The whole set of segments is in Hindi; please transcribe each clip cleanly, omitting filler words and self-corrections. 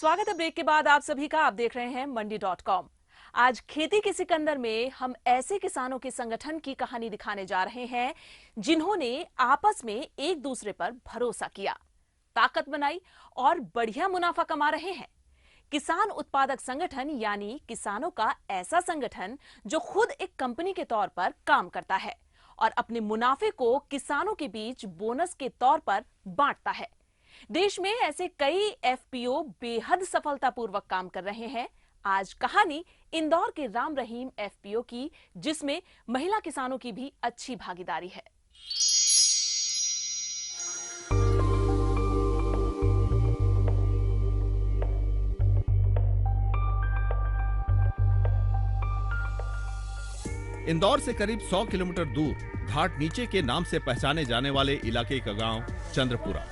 स्वागत है ब्रेक के बाद आप सभी का। आप देख रहे हैं मंडी.com। आज खेती के सिकंदर में हम ऐसे किसानों के संगठन की कहानी दिखाने जा रहे हैं जिन्होंने आपस में एक दूसरे पर भरोसा किया, ताकत बनाई और बढ़िया मुनाफा कमा रहे हैं। किसान उत्पादक संगठन यानी किसानों का ऐसा संगठन जो खुद एक कंपनी के तौर पर काम करता है और अपने मुनाफे को किसानों के बीच बोनस के तौर पर बांटता है। देश में ऐसे कई एफपीओ बेहद सफलतापूर्वक काम कर रहे हैं। आज कहानी इंदौर के राम रहीम एफपीओ की, जिसमें महिला किसानों की भी अच्छी भागीदारी है। इंदौर से करीब 100 किलोमीटर दूर घाट नीचे के नाम से पहचाने जाने वाले इलाके का गांव चंद्रपुरा।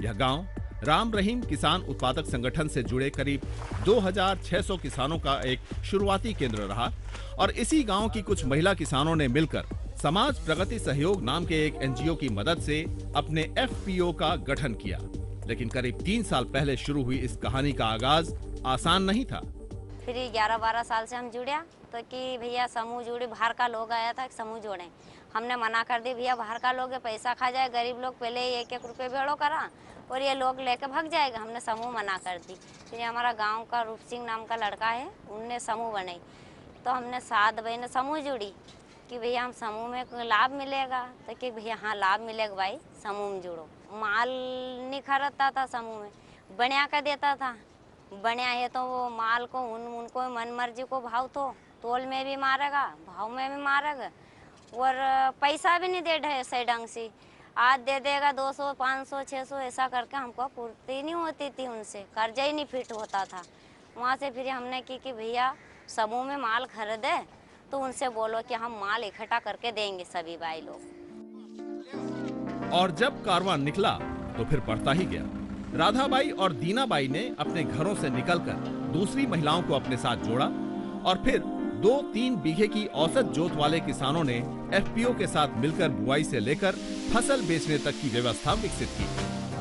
यह गांव राम रहीम किसान उत्पादक संगठन से जुड़े करीब 2600 किसानों का एक शुरुआती केंद्र रहा और इसी गांव की कुछ महिला किसानों ने मिलकर समाज प्रगति सहयोग नाम के एक एनजीओ की मदद से अपने एफपीओ का गठन किया। लेकिन करीब 3 साल पहले शुरू हुई इस कहानी का आगाज आसान नहीं था। फिर 11-12 साल से हम जुड़े तो कि भैया समूह जुड़े, बाहर का लोग आया था समूह जोड़े। हमने मना कर दी, भैया बाहर का लोग पैसा खा जाए, गरीब लोग पहले ही 1-1 रुपये भेड़ो करा और ये लोग लेके भाग जाएगा। हमने समूह मना कर दी। फिर हमारा गांव का रूप सिंह नाम का लड़का है, उनने समूह बनाई तो हमने 7 बहनें समूह जुड़ी कि भैया हम समूह में लाभ मिलेगा। तो कि भैया हाँ लाभ मिलेगा भाई, समूह में जुड़ो। माल नहीं खरीदता था समूह में, बनिया का देता था। बनिया है तो वो माल को उनको मन मर्जी को भाव तो तोल में भी मारेगा, भाव में भी मारेगा और पैसा भी नहीं दे सही ढंग से। आज दे देगा 200, 500, 600 ऐसा करके हमको पूर्ति नहीं होती थी, उनसे कर्जा ही नहीं फिट होता था। वहाँ से फिर हमने की कि भैया समूह में माल खरीदे तो उनसे बोलो कि हम माल इकट्ठा करके देंगे सभी भाई लोग। और जब कारवां निकला तो फिर बढ़ता ही गया। राधाबाई और दीनाबाई ने अपने घरों से निकलकर दूसरी महिलाओं को अपने साथ जोड़ा और फिर 2-3 बीघे की औसत जोत वाले किसानों ने एफपीओ के साथ मिलकर बुआई से लेकर फसल बेचने तक की व्यवस्था विकसित की।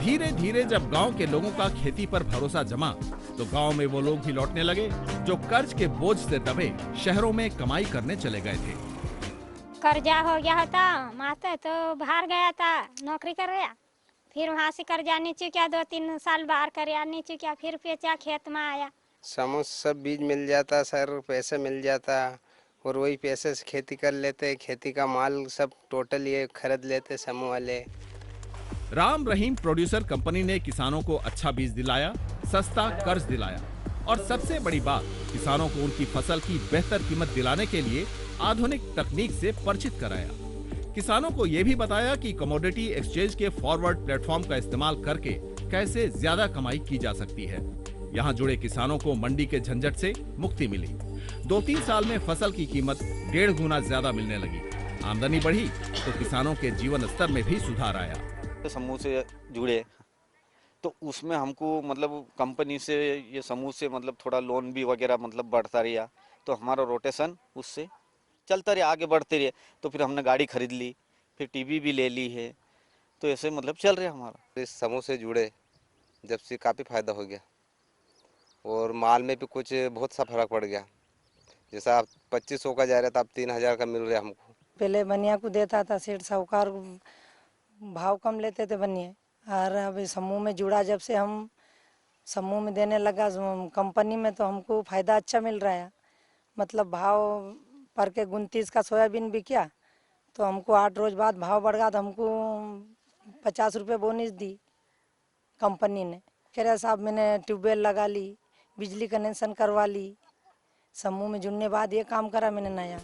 धीरे धीरे जब गांव के लोगों का खेती पर भरोसा जमा तो गांव में वो लोग भी लौटने लगे जो कर्ज के बोझ से दबे शहरों में कमाई करने चले गए थे। कर्जा हो गया था, माता तो बाहर गया था, नौकरी कर गया। फिर वहाँ से कर्जा नहीं चुका, 2-3 साल बाहर कर्जा नहीं चुका, फिर बेचा, खेत में आया। समूह सब बीज मिल जाता सर, पैसे मिल जाता और वही पैसे से खेती कर लेते। खेती का माल सब टोटल ये खरीद लेते समूह वाले। राम रहीम प्रोड्यूसर कंपनी ने किसानों को अच्छा बीज दिलाया, सस्ता कर्ज दिलाया और सबसे बड़ी बात, किसानों को उनकी फसल की बेहतर कीमत दिलाने के लिए आधुनिक तकनीक से परिचित कराया। किसानों को ये भी बताया कि कमोडिटी एक्सचेंज के फॉरवर्ड प्लेटफॉर्म का इस्तेमाल करके कैसे ज्यादा कमाई की जा सकती है। यहाँ जुड़े किसानों को मंडी के झंझट से मुक्ति मिली। 2-3 साल में फसल की कीमत 1.5 गुना ज्यादा मिलने लगी। आमदनी बढ़ी तो किसानों के जीवन स्तर में भी सुधार आया। समूह से जुड़े तो उसमें हमको मतलब कंपनी से ये समूह से मतलब थोड़ा लोन भी वगैरह मतलब बढ़ता रहा तो हमारा रोटेशन उससे चलता रहा, आगे बढ़ते रहे। तो फिर हमने गाड़ी खरीद ली, फिर टीवी भी ले ली है, तो ऐसे मतलब चल रहा हमारा। इस समूह से जुड़े जब से काफ़ी फायदा हो गया और माल में भी कुछ बहुत सा फर्क पड़ गया। जैसा 2500 का जा रहा था अब 3000 का मिल रहा है हमको। पहले बनिया को देता था सेठ साहूकार, भाव कम लेते थे बनिया। और अभी समूह में जुड़ा, जब से हम समूह में देने लगा कंपनी में तो हमको फ़ायदा अच्छा मिल रहा है। मतलब भाव पर के 29 का सोयाबीन बिका तो हमको 8 रोज बाद भाव बढ़ गया तो हमको 50 रुपये बोनस दी कंपनी ने। कह रहे साहब मैंने ट्यूबवेल लगा ली, बिजली कनेक्शन करवा ली। समूह में जुड़ने बाद ये काम करा मैंने नया।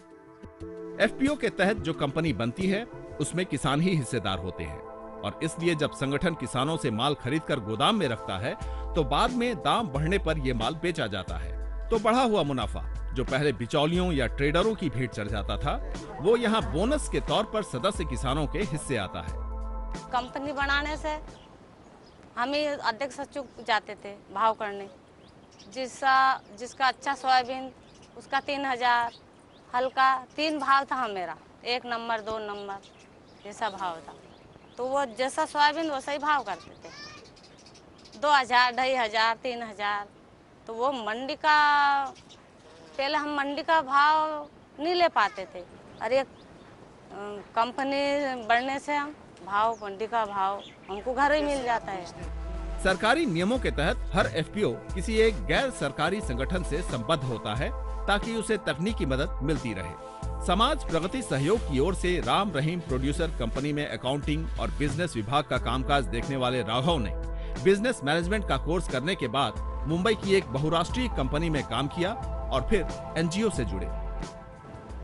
एफपीओ के तहत जो कंपनी बनती है उसमें किसान ही हिस्सेदार होते हैं और इसलिए जब संगठन किसानों से माल खरीदकर गोदाम में रखता है तो बाद में दाम बढ़ने पर यह माल बेचा जाता है। तो बढ़ा हुआ मुनाफा जो पहले बिचौलियों या ट्रेडरों की भेंट चढ़ जाता था, वो यहाँ बोनस के तौर पर सदस्य किसानों के हिस्से आता है। कंपनी बनाने से हम ही अध्यक्ष सचिव जाते थे भाव करने। जिसका अच्छा सोयाबीन उसका 3000, हल्का 3 भाव था मेरा, 1 नंबर 2 नंबर जैसा भाव था। तो वो जैसा सोयाबीन वैसा ही भाव करते थे। 2000, 2500, 3000। तो वो मंडी का, पहले हम मंडी का भाव नहीं ले पाते थे, और ये कंपनी बढ़ने से हम मंडी का भाव हमको घर ही मिल जाता है। सरकारी नियमों के तहत हर एफपीओ किसी एक गैर सरकारी संगठन से संबद्ध होता है ताकि उसे तकनीकी मदद मिलती रहे। समाज प्रगति सहयोग की ओर से राम रहीम प्रोड्यूसर कंपनी में अकाउंटिंग और बिजनेस विभाग का कामकाज देखने वाले राघव ने बिजनेस मैनेजमेंट का कोर्स करने के बाद मुंबई की एक बहुराष्ट्रीय कंपनी में काम किया और फिर एनजीओ से जुड़े।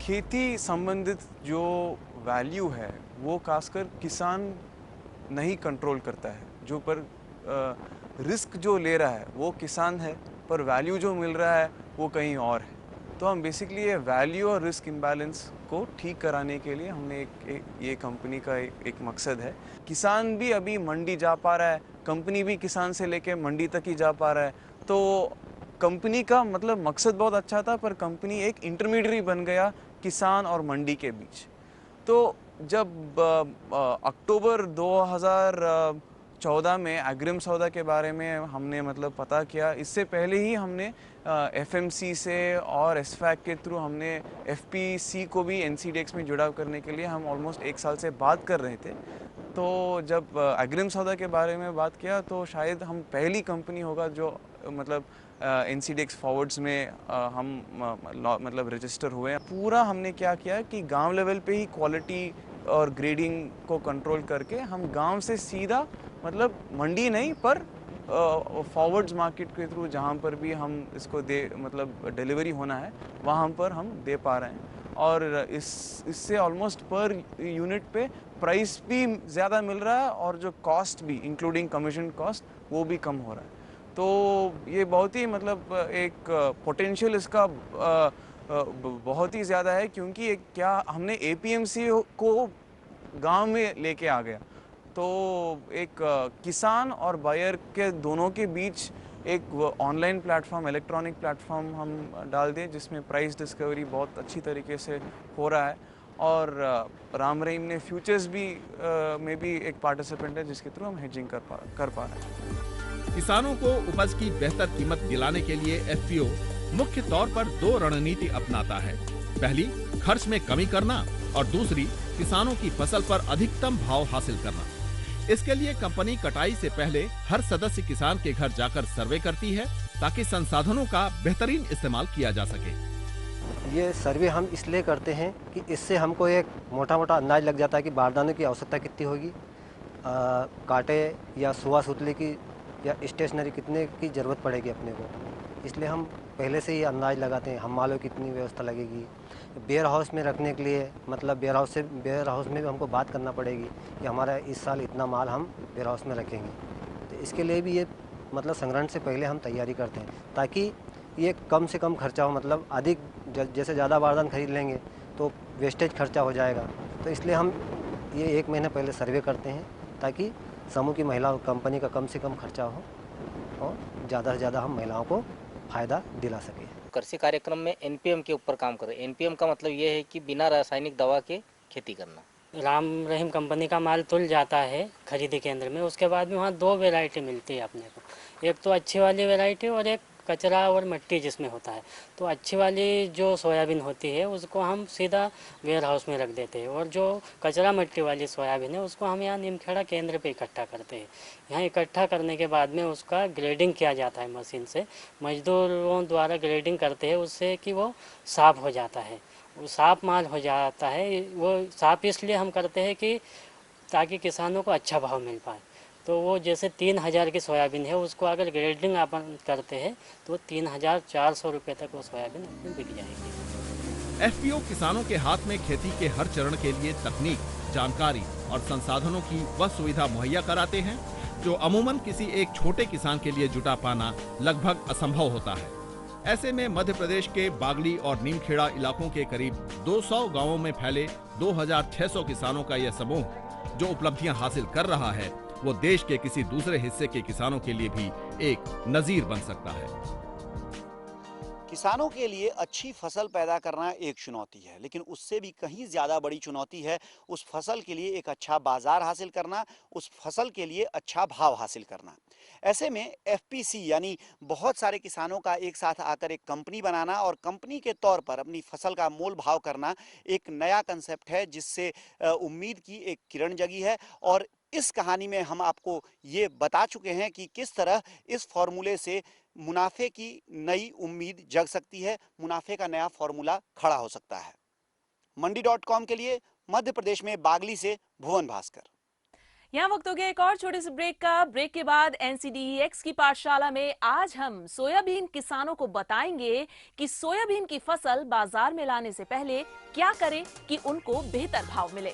खेती संबंधित जो वैल्यू है वो खासकर किसान नहीं कंट्रोल करता है, जो पर रिस्क जो ले रहा है वो किसान है, पर वैल्यू जो मिल रहा है वो कहीं और है। तो हम बेसिकली ये वैल्यू और रिस्क इम्बैलेंस को ठीक कराने के लिए हमने ये कंपनी का एक मकसद है। किसान भी अभी मंडी जा पा रहा है, कंपनी भी किसान से लेके मंडी तक ही जा पा रहा है। तो कंपनी का मतलब मकसद बहुत अच्छा था, पर कंपनी एक इंटरमीडियरी बन गया किसान और मंडी के बीच। तो जब अक्टूबर 2014 में एग्रिम सौदा के बारे में हमने मतलब पता किया, इससे पहले ही हमने एफएमसी से और एसफैक के थ्रू हमने एफपीसी को भी एनसीडीएक्स में जुड़ाव करने के लिए हम ऑलमोस्ट 1 साल से बात कर रहे थे। तो जब एग्रिम सौदा के बारे में बात किया तो शायद हम पहली कंपनी होगा जो मतलब एनसीडीएक्स फॉरवर्ड्स में हम मतलब रजिस्टर हुए। पूरा हमने क्या किया कि गांव लेवल पे ही क्वालिटी और ग्रेडिंग को कंट्रोल करके हम गांव से सीधा मतलब मंडी नहीं पर फॉरवर्ड्स मार्केट के थ्रू जहाँ पर भी हम इसको दे मतलब डिलीवरी होना है वहाँ पर हम दे पा रहे हैं। और इससे ऑलमोस्ट पर यूनिट पे प्राइस भी ज़्यादा मिल रहा है और जो कॉस्ट भी इंक्लूडिंग कमीशन कॉस्ट वो भी कम हो रहा है। तो ये बहुत ही मतलब एक पोटेंशियल इसका बहुत ही ज़्यादा है, क्योंकि क्या हमने एपीएमसी को गांव में लेके आ गया। तो एक किसान और बायर के दोनों के बीच एक ऑनलाइन प्लेटफॉर्म, इलेक्ट्रॉनिक प्लेटफॉर्म हम डाल दें जिसमें प्राइस डिस्कवरी बहुत अच्छी तरीके से हो रहा है। और राम रहीम ने फ्यूचर्स भी में भी एक पार्टिसिपेंट है जिसके थ्रू हम हेजिंग कर पा रहे हैं। किसानों को उपज की बेहतर कीमत दिलाने के लिए एफपीओ मुख्य तौर पर 2 रणनीति अपनाता है। पहली, खर्च में कमी करना और दूसरी, किसानों की फसल पर अधिकतम भाव हासिल करना। इसके लिए कंपनी कटाई से पहले हर सदस्य किसान के घर जाकर सर्वे करती है ताकि संसाधनों का बेहतरीन इस्तेमाल किया जा सके। ये सर्वे हम इसलिए करते हैं कि इससे हमको एक मोटा मोटा अंदाज लग जाता है कि बारदानों की आवश्यकता कितनी होगी, कांटे या सुआ सुतली की या स्टेशनरी कितने की ज़रूरत पड़ेगी अपने को। इसलिए हम पहले से ही अंदाज लगाते हैं हमालों की कितनी व्यवस्था लगेगी। वेयर हाउस में रखने के लिए मतलब वेयर हाउस में भी हमको बात करना पड़ेगी कि हमारा इस साल इतना माल हम वेयर हाउस में रखेंगे। तो इसके लिए भी ये मतलब संग्रहण से पहले हम तैयारी करते हैं ताकि ये कम से कम खर्चा हो। मतलब अधिक जैसे ज़्यादा बारदान खरीद लेंगे तो वेस्टेज खर्चा हो जाएगा। तो इसलिए हम ये 1 महीने पहले सर्वे करते हैं ताकि समूह की महिलाओं कंपनी का कम से कम खर्चा हो और ज़्यादा से ज़्यादा हम महिलाओं को फ़ायदा दिला सकें। कृषि कार्यक्रम में एनपीएम के ऊपर काम कर रहे हैं। एनपीएम का मतलब ये है कि बिना रासायनिक दवा के खेती करना। राम रहीम कंपनी का माल तुल जाता है खरीदी केंद्र में, उसके बाद में वहाँ 2 वैरायटी मिलती है अपने को। एक तो अच्छी वाली वैरायटी और एक कचरा और मिट्टी जिसमें होता है। तो अच्छी वाली जो सोयाबीन होती है उसको हम सीधा वेयर हाउस में रख देते हैं और जो कचरा मिट्टी वाली सोयाबीन है उसको हम यहाँ निमखेड़ा केंद्र पे इकट्ठा करते हैं। यहाँ इकट्ठा करने के बाद में उसका ग्रेडिंग किया जाता है मशीन से, मजदूरों द्वारा ग्रेडिंग करते हैं उससे कि वो साफ़ हो जाता है, वो साफ़ माल हो जाता है। वो साफ़ इसलिए हम करते हैं कि ताकि किसानों को अच्छा भाव मिल पाए। तो वो जैसे 3000 की सोयाबीन है उसको अगर ग्रेडिंग अपन करते हैं तो 3400 रुपये तक वो सोयाबीन अपनी बिक जाएगी। एफपीओ किसानों के हाथ में खेती के हर चरण के लिए तकनीक, जानकारी और संसाधनों की वह सुविधा मुहैया कराते हैं जो अमूमन किसी एक छोटे किसान के लिए जुटा पाना लगभग असंभव होता है। ऐसे में मध्य प्रदेश के बागली और नीमखेड़ा इलाकों के करीब 200 गांवों में फैले 2600 किसानों का यह समूह जो उपलब्धियां हासिल कर रहा है वो देश के किसी दूसरे हिस्से के किसानों के लिए भी एक नजीर बन सकता है। किसानों के लिए अच्छी फसल पैदा करना एक चुनौती है, लेकिन उससे भी कहीं ज़्यादा बड़ी चुनौती है उस फसल के लिए एक अच्छा बाजार हासिल करना, उस फसल के लिए अच्छा भाव हासिल करना। ऐसे में एफपीसी यानी बहुत सारे किसानों का एक साथ आकर एक कंपनी बनाना और कंपनी के तौर पर अपनी फसल का मोल भाव करना एक नया कंसेप्ट है, जिससे उम्मीद की एक किरण जगी है। और इस कहानी में हम आपको ये बता चुके हैं कि किस तरह इस फॉर्मूले से मुनाफे की नई उम्मीद जग सकती है, मुनाफे का नया फॉर्मूला खड़ा हो सकता है। मंडी.com के लिए मध्य प्रदेश में बागली से भुवन भास्कर। यहाँ वक्त हो गया एक और छोटे से ब्रेक का। ब्रेक के बाद NCDEX की पाठशाला में आज हम सोयाबीन किसानों को बताएंगे कि सोयाबीन की फसल बाजार में लाने से पहले क्या करें कि उनको बेहतर भाव मिले।